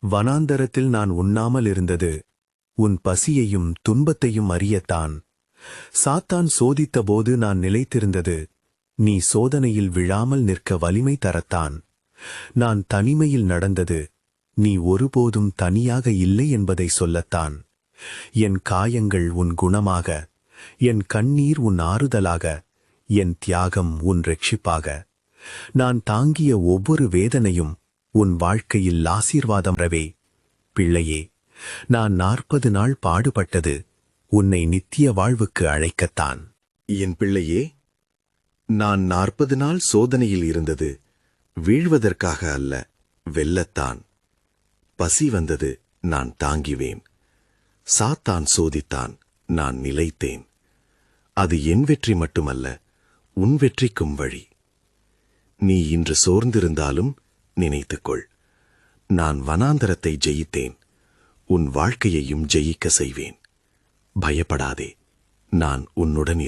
வனாந்தரத்தில் நான் உண்ணாமல் இருந்தது உன் பசியையும் துன்பத்தையும் அறியத்தான். சாத்தான் சோதித்தபோது நான் நிலைத்திருந்தது நீ சோதனையில் விழாமல் நிற்க வலிமை தரத்தான். நான் தனிமையில் நடந்தது நீ ஒருபோதும் தனியாக இல்லை என்பதை சொல்லத்தான். என் காயங்கள் உன் குணமாக, என் கண்ணீர் உன் ஆறுதலாக, என் தியாகம் உன் ரட்சிப்பாக. நான் தாங்கிய ஒவ்வொரு வேதனையும் உன் வாழ்க்கையில் ஆசீர்வாதம் ரவே. பிள்ளையே, நான் 40 நாள் பாடுபட்டது உன்னை நித்திய வாழ்வுக்கு அழைக்கத்தான். என் பிள்ளையே, நான் 40 நாள் சோதனையில் இருந்தது வீழ்வதற்காக அல்ல, வெல்லத்தான். பசி வந்தது, நான் தாங்கிவேன். சாத்தான் சோதித்தான், நான் நிலைத்தேன். அது என் வெற்றி மட்டுமல்ல, உன் வெற்றிக்கும் வழி. நீ இன்று சோர்ந்திருந்தாலும் நினைத்துக்கொள், நான் வனாந்தரத்தை ஜெயித்தேன், உன் வாழ்க்கையையும் ஜெயிக்க செய்வேன். பயப்படாதே, நான் உன்னுடன்